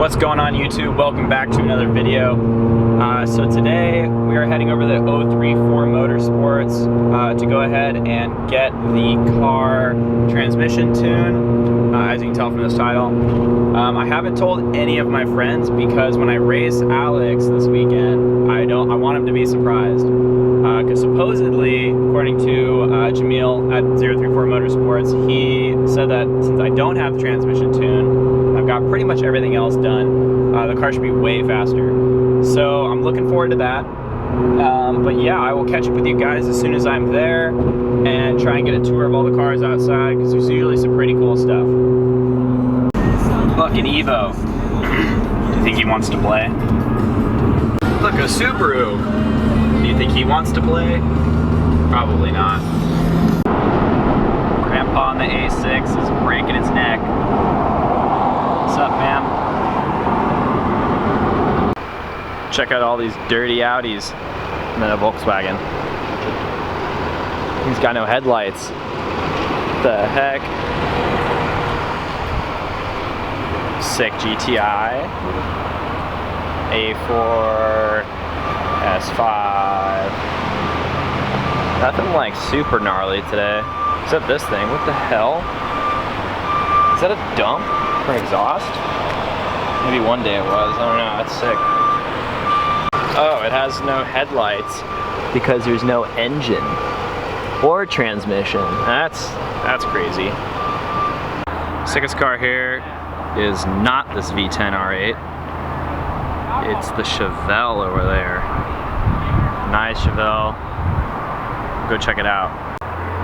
What's going on, YouTube? Welcome back to another video. So today we are heading over to 034 Motorsports to go ahead and get the car transmission tune, as you can tell from this title. I haven't told any of my friends because when I race Alex this weekend, I want him to be surprised. Because supposedly, according to Jamil at 034 Motorsports, he said that since I don't have the transmission tune, I've got pretty much everything else done. The car should be way faster. So I'm looking forward to that. But yeah, I will catch up with you guys as soon as I'm there and try and get a tour of all the cars outside because there's usually some pretty cool stuff. Look, an Evo. Do you think he wants to play? Look, a Subaru. Do you think he wants to play? Probably not. Grandpa on the A6 is breaking his neck. What's up, man? Check out all these dirty Audis and then a Volkswagen. He's got no headlights. What the heck? Sick GTI. A4 S5. Nothing like super gnarly today. Except this thing. What the hell? Is that a dump for exhaust? Maybe one day it was. I don't know. That's sick. Oh, it has no headlights because there's no engine or transmission. That's crazy. Sickest car here is not this V10 R8. It's the Chevelle over there. Nice Chevelle. Go check it out.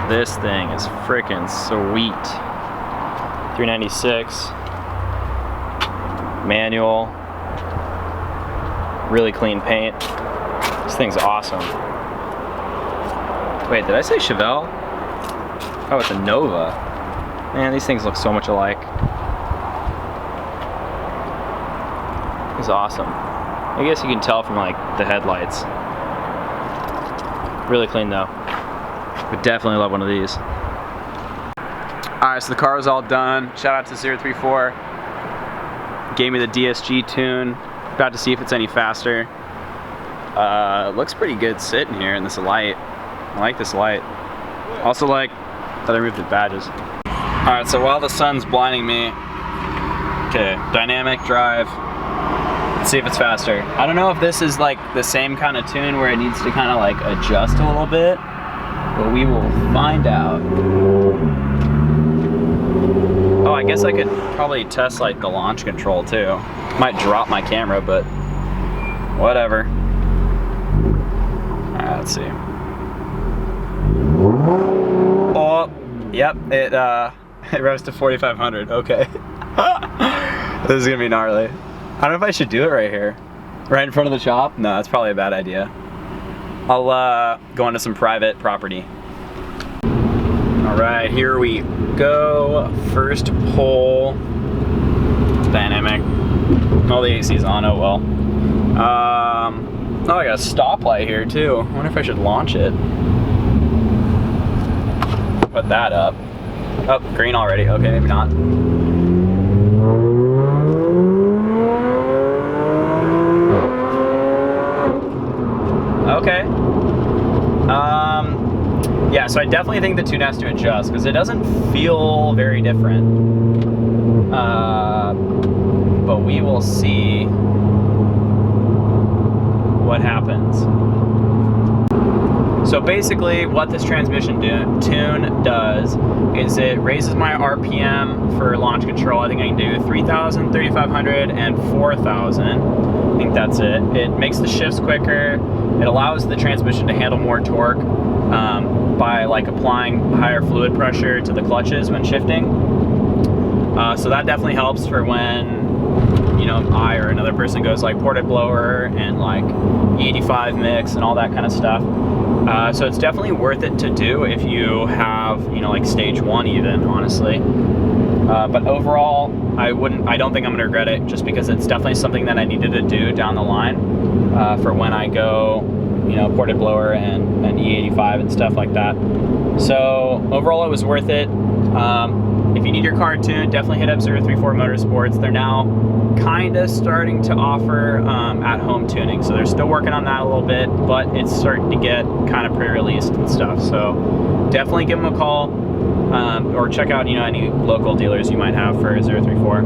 This thing is freaking sweet. 396. Manual. Really clean paint. This thing's awesome. Wait, did I say Chevelle? Oh, it's a Nova. Man, these things look so much alike. It's awesome. I guess you can tell from like the headlights. Really clean though. Would definitely love one of these. Alright, so the car was all done. Shout out to 034. Gave me the DSG tune. About to see if it's any faster. Looks pretty good sitting here in this light. I like this light. Also like that I removed the badges. Alright, so while the sun's blinding me, okay, dynamic drive. Let's see if it's faster. I don't know if this is like the same kind of tune where it needs to kind of like adjust a little bit, but we will find out. Oh, I guess I could probably test like the launch control too. Might drop my camera, but whatever. Alright, let's see. Oh, yep, it rose to 4,500. Okay. This is gonna be gnarly. I don't know if I should do it right here. Right in front of the shop? No, that's probably a bad idea. I'll go into some private property. Alright, here we go. First pole. Dynamic. Oh, the AC's on, oh well. Oh, I got a stoplight here too. I wonder if I should launch it. Put that up. Oh, green already. Okay, maybe not. Okay. Yeah, so I definitely think the tune has to adjust because it doesn't feel very different. But we will see what happens. So basically what this transmission tune does is it raises my RPM for launch control. I think I can do 3,000, 3,500, and 4,000. I think that's it. It makes the shifts quicker. It allows the transmission to handle more torque by like applying higher fluid pressure to the clutches when shifting. So that definitely helps for when, you know, I or another person goes like ported blower and like E85 mix and all that kind of stuff. So it's definitely worth it to do if you have, you know, like stage 1 even, honestly. But overall, I don't think I'm gonna regret it just because it's definitely something that I needed to do down the line for when I go, you know, ported blower and E85 and stuff like that. So overall it was worth it. if you need your car tuned, definitely hit up 034 Motorsports. They're now kind of starting to offer at-home tuning, so they're still working on that a little bit, but it's starting to get kind of pre-released and stuff. So definitely give them a call, or check out, you know, any local dealers you might have for 034.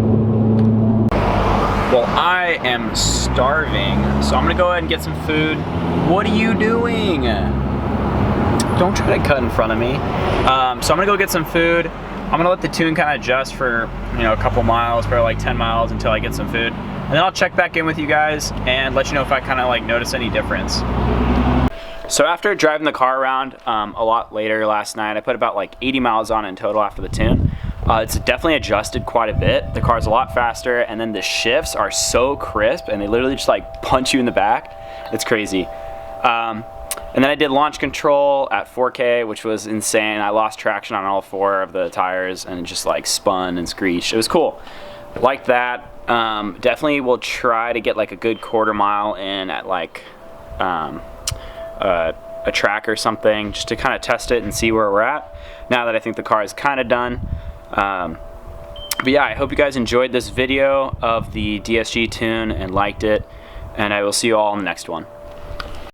Well, I am starving, so I'm gonna go ahead and get some food. What are you doing? Don't try to cut in front of me. So I'm gonna go get some food. I'm gonna let the tune kind of adjust for, you know, a couple miles, probably like 10 miles until I get some food. And then I'll check back in with you guys and let you know if I kind of like notice any difference. So after driving the car around a lot later last night, I put about like 80 miles on in total after the tune. It's definitely adjusted quite a bit. The car's a lot faster, and then the shifts are so crisp, and they literally just like punch you in the back. It's crazy. And then I did launch control at 4K, which was insane. I lost traction on all 4 of the tires, and it just like spun and screeched. It was cool. Like that. Definitely will try to get like a good quarter mile in at like a track or something, just to kind of test it and see where we're at now that I think the car is kind of done. But yeah, I hope you guys enjoyed this video of the DSG tune and liked it, and I will see you all in the next one.